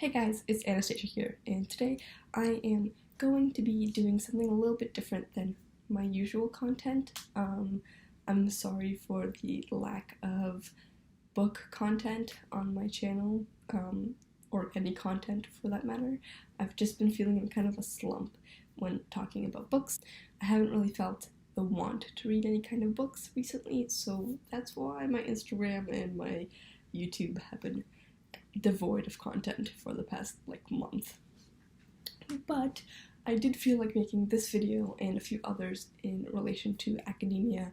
Hey guys, it's Anastasia here, and today I am going to be doing something a little bit different than my usual content. I'm sorry for the lack of book content on my channel, or any content for that matter. I've just been feeling in kind of a slump when talking about books. I haven't really felt the want to read any kind of books recently, so that's why my Instagram and my YouTube have been devoid of content for the past month. But I did feel like making this video and a few others in relation to academia,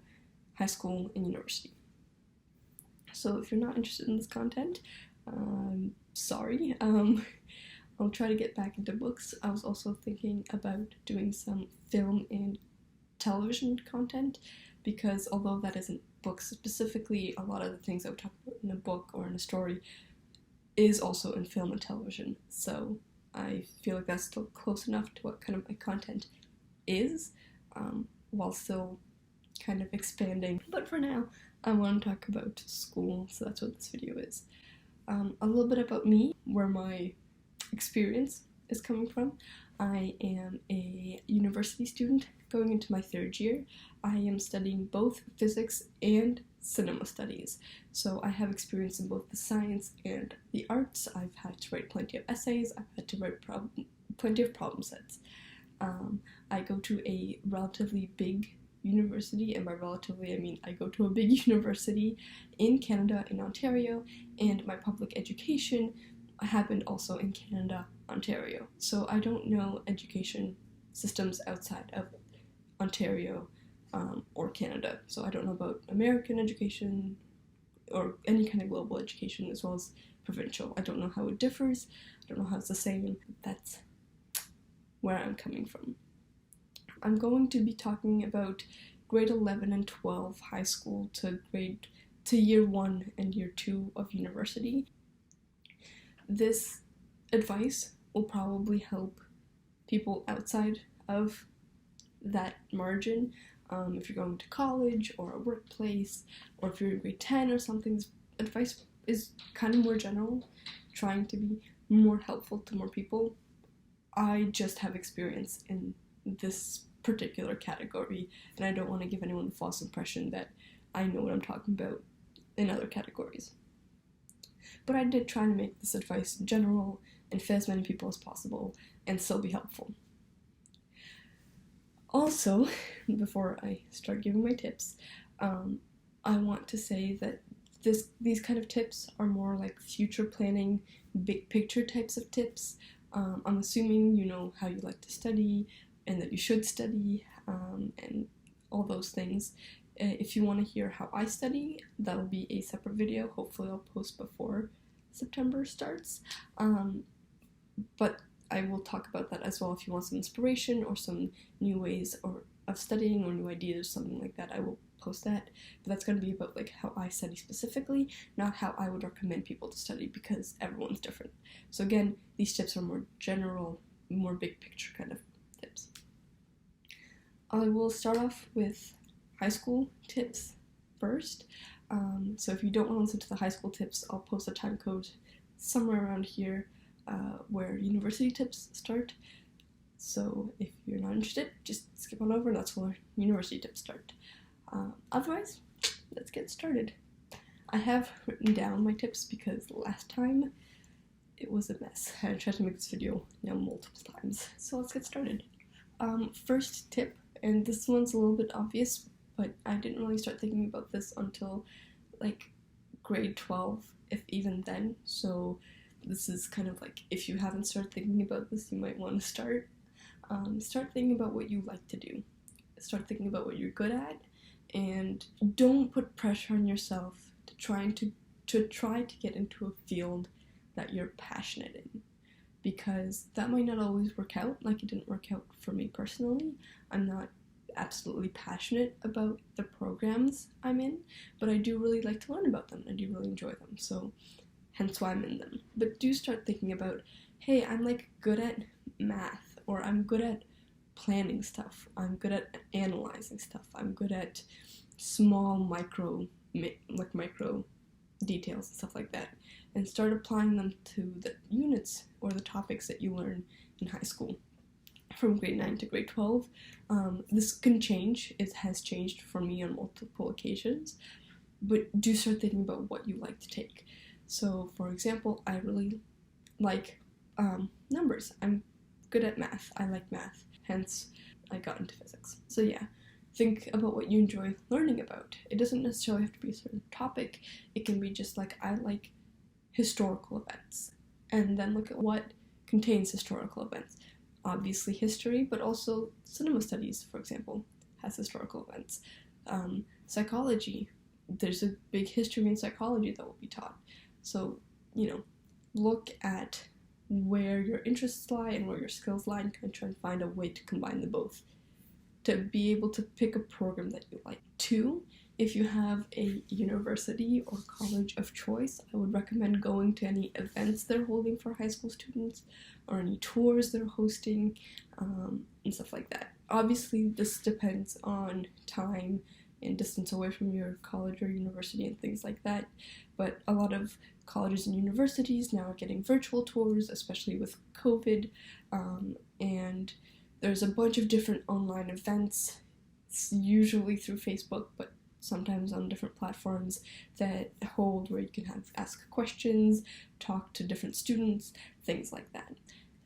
high school, and university. So if you're not interested in this content, sorry. I'll try to get back into books. I was also thinking about doing some film and television content, because although that isn't books specifically, a lot of the things I would talk about in a book or in a story is also in film and television, so I feel like that's still close enough to what kind of my content is, while still kind of expanding. But for now, I want to talk about school, so that's what this video is. A little bit about me, where my experience is coming from. I am a university student going into my third year. I am studying both physics and cinema studies, so I have experience in both the science and the arts. I've had to write plenty of essays, I've had to write plenty of problem sets. I go to a relatively big university, and by relatively I mean I go to a big university in Canada, in Ontario, and my public education happened also in Canada, Ontario. So I don't know education systems outside of Ontario or Canada. So I don't know about American education or any kind of global education, as well as provincial. I don't know how it differs. I don't know how it's the same. That's where I'm coming from. I'm going to be talking about grade 11 and 12 high school to year 1 and year 2 of university. This advice will probably help people outside of that margin. If you're going to college or a workplace, or if you're in grade 10 or something, this advice is kind of more general, trying to be more helpful to more people. I just have experience in this particular category, and I don't want to give anyone the false impression that I know what I'm talking about in other categories. But I did try to make this advice general and fit as many people as possible and still be helpful. Also, before I start giving my tips, I want to say that these kind of tips are more like future planning, big picture types of tips. I'm assuming you know how you like to study and that you should study, and all those things. If you want to hear how I study, that'll be a separate video. Hopefully I'll post before September starts. But I will talk about that as well. If you want some inspiration or some new ways of studying or new ideas or something like that, I will post that. But that's going to be about how I study specifically, not how I would recommend people to study, because everyone's different. So again, these tips are more general, more big picture kind of tips. I will start off with high school tips first. So if you don't want to listen to the high school tips, I'll post a time code somewhere around here where university tips start. So if you're not interested, just skip on over, and that's where university tips start. Otherwise, let's get started. I have written down my tips because last time it was a mess. I tried to make this video multiple times. So let's get started. First tip, and this one's a little bit obvious, but I didn't really start thinking about this until grade 12, if even then. So this is kind of if you haven't started thinking about this, you might want to start. Start thinking about what you like to do. Start thinking about what you're good at, and don't put pressure on yourself to try to get into a field that you're passionate in, because that might not always work out. It didn't work out for me personally. I'm not absolutely passionate about the programs I'm in, but I do really like to learn about them. I do really enjoy them, so hence why I'm in them. But do start thinking about, hey, I'm good at math, or I'm good at planning stuff, I'm good at analyzing stuff, I'm good at small micro details and stuff like that, and start applying them to the units or the topics that you learn in high school from grade 9 to grade 12. This can change. It has changed for me on multiple occasions, but do start thinking about what you like to take. So, for example, I really like numbers. I'm good at math. I like math. Hence, I got into physics. So yeah, think about what you enjoy learning about. It doesn't necessarily have to be a certain topic. It can be just like, I like historical events. And then look at what contains historical events. Obviously history, but also cinema studies, for example, has historical events. Psychology, there's a big history in psychology that will be taught. So, look at where your interests lie and where your skills lie, and kind of try and find a way to combine them both to be able to pick a program that you like. 2, if you have a university or college of choice, I would recommend going to any events they're holding for high school students or any tours they're hosting, and stuff like that. Obviously, this depends on time and distance away from your college or university and things like that, but a lot of colleges and universities now are getting virtual tours, especially with COVID, and there's a bunch of different online events. It's usually through Facebook, but sometimes on different platforms that hold where you can ask questions, talk to different students, things like that.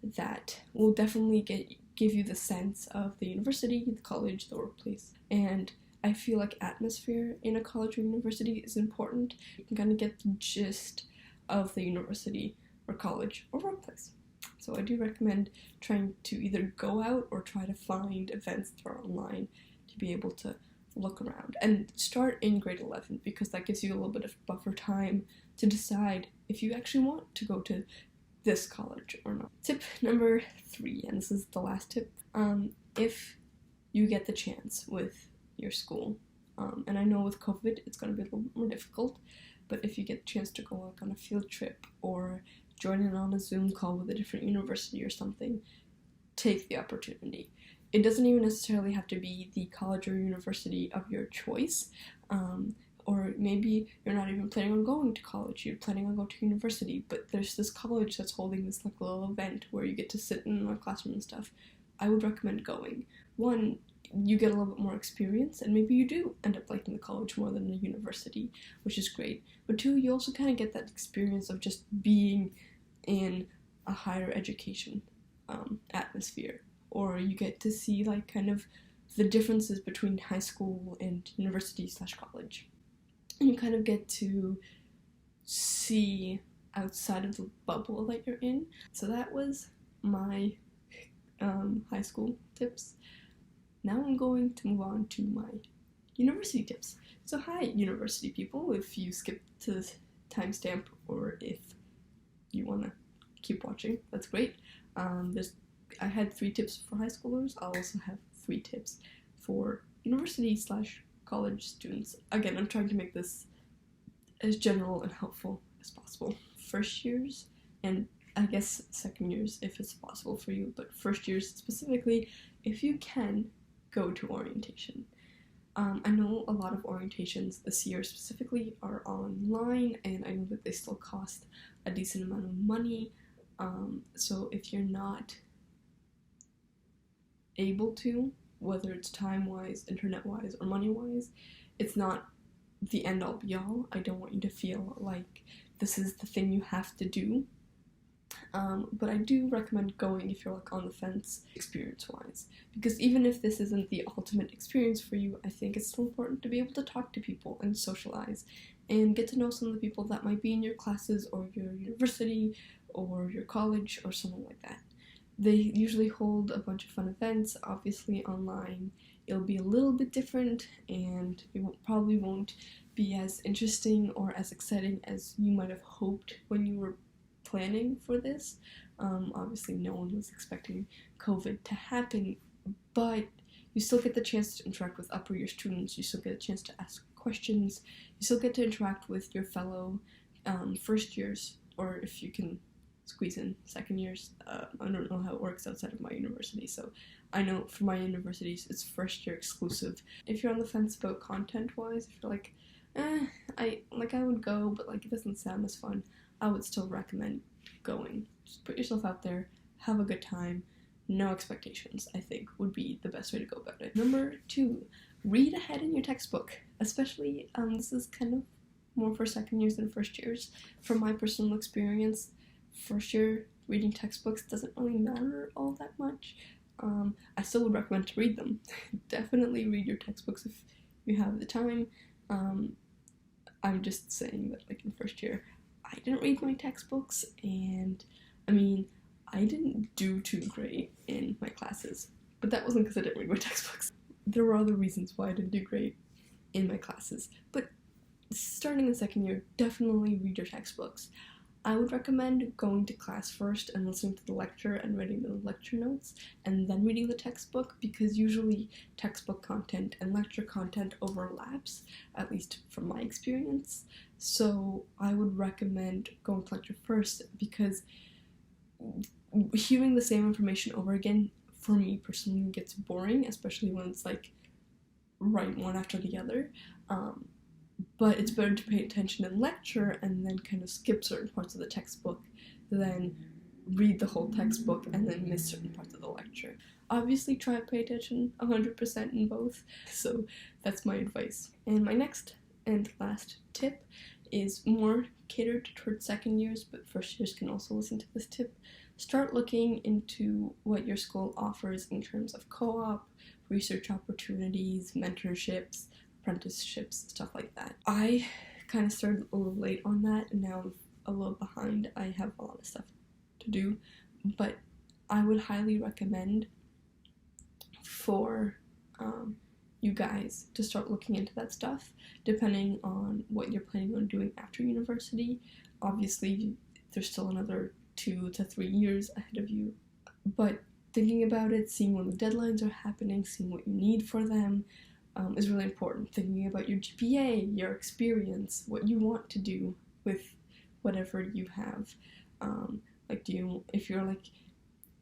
That will definitely give you the sense of the university, the college, the workplace. And I feel like atmosphere in a college or university is important. You can kind of get the gist of the university or college or workplace. So I do recommend trying to either go out or try to find events that are online to be able to look around. And start in grade 11, because that gives you a little bit of buffer time to decide if you actually want to go to this college or not. Tip number 3, and this is the last tip, if you get the chance with your school, and I know with COVID it's going to be a little more difficult, but if you get the chance to go on a field trip or join in on a Zoom call with a different university or something, take the opportunity. It doesn't even necessarily have to be the college or university of your choice, or maybe you're not even planning on going to college, you're planning on going to university, but there's this college that's holding this like little event where you get to sit in a classroom and stuff. I would recommend going. 1, you get a little bit more experience, and maybe you do end up liking the college more than the university, which is great. But 2, you also kind of get that experience of just being in a higher education atmosphere, or you get to see like kind of the differences between high school and university/college, and you kind of get to see outside of the bubble that you're in. So that was my high school tips. Now I'm going to move on to my university tips. So hi, university people, if you skip to this timestamp or if you want to keep watching, that's great. I had 3 tips for high schoolers. I'll also have 3 tips for university/college students. Again, I'm trying to make this as general and helpful as possible. First years, and I guess second years if it's possible for you, but first years specifically, if you can, go to orientation. I know a lot of orientations this year specifically are online, and I know that they still cost a decent amount of money. So if you're not able to, whether it's time-wise, internet-wise, or money-wise, it's not the end-all be-all. I don't want you to feel like this is the thing you have to do. But I do recommend going if you're like on the fence experience-wise, because even if this isn't the ultimate experience for you, I think it's still important to be able to talk to people and socialize and get to know some of the people that might be in your classes or your university or your college or something like that. They usually hold a bunch of fun events. Obviously online it'll be a little bit different, and it probably won't be as interesting or as exciting as you might have hoped when you were planning for this. Obviously no one was expecting COVID to happen, but you still get the chance to interact with upper year students, you still get a chance to ask questions, you still get to interact with your fellow first years, or if you can squeeze in second years. I don't know how it works outside of my university, so I know for my universities it's first year exclusive. If you're on the fence about content wise, if you're like, I would go, but like it doesn't sound as fun. I would still recommend going. Just put yourself out there, have a good time, no expectations, I think would be the best way to go about it. Number 2, read ahead in your textbook, especially this is kind of more for second years than first years. From my personal experience, first year reading textbooks doesn't really matter all that much. I still would recommend to read them. Definitely read your textbooks if you have the time. I'm just saying that like in first year, I didn't read my textbooks, and I mean, I didn't do too great in my classes, but that wasn't because I didn't read my textbooks. There were other reasons why I didn't do great in my classes, but starting in second year, definitely read your textbooks. I would recommend going to class first and listening to the lecture and reading the lecture notes and then reading the textbook, because usually textbook content and lecture content overlaps, at least from my experience. So I would recommend going to lecture first, because hearing the same information over again, for me personally, gets boring, especially when it's like right one after the other. But it's better to pay attention in lecture and then kind of skip certain parts of the textbook than read the whole textbook and then miss certain parts of the lecture. Obviously, try to pay attention 100% in both, so that's my advice. And my next and last tip is more catered towards second years, but first years can also listen to this tip. Start looking into what your school offers in terms of co-op, research opportunities, mentorships, apprenticeships, stuff like that. I kind of started a little late on that, and now I'm a little behind. I have a lot of stuff to do, but I would highly recommend for you guys to start looking into that stuff, depending on what you're planning on doing after university. Obviously, there's still another 2 to 3 years ahead of you, but thinking about it, seeing when the deadlines are happening, seeing what you need for them, is really important. Thinking about your GPA, your experience, what you want to do with whatever you have. If you're like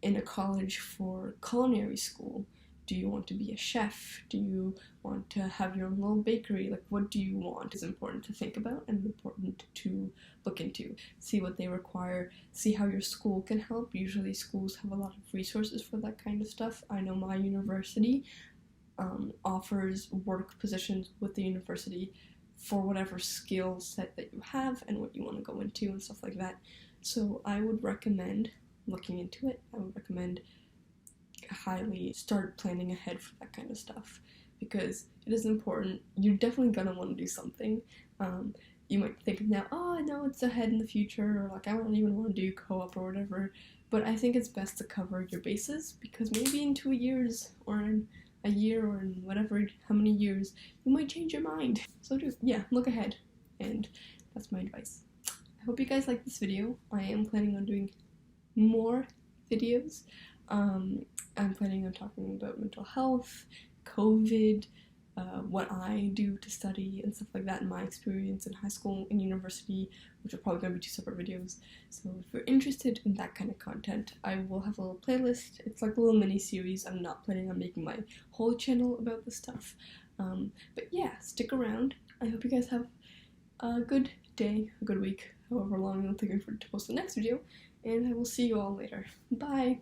in a college for culinary school, do you want to be a chef? Do you want to have your own little bakery? Like, what do you want? Is important to think about and important to look into. See what they require, see how your school can help. Usually schools have a lot of resources for that kind of stuff. I know my university offers work positions with the university for whatever skill set that you have and what you want to go into and stuff like that. So I would recommend looking into it. I would recommend highly start planning ahead for that kind of stuff, because it is important. You're definitely gonna want to do something. You might think now, oh, I know it's ahead in the future, or like I don't even want to do co-op or whatever, but I think it's best to cover your bases, because maybe in 2 years or in a year or in whatever, how many years, you might change your mind. So just, look ahead, and that's my advice. I hope you guys like this video. I am planning on doing more videos. I'm planning on talking about mental health, COVID, what I do to study and stuff like that in my experience in high school and university, which are probably going to be 2 separate videos. So if you're interested in that kind of content, I will have a little playlist. It's like a little mini-series. I'm not planning on making my whole channel about this stuff. But yeah, stick around. I hope you guys have a good day, a good week, however long it'll take me to post the next video, and I will see you all later. Bye!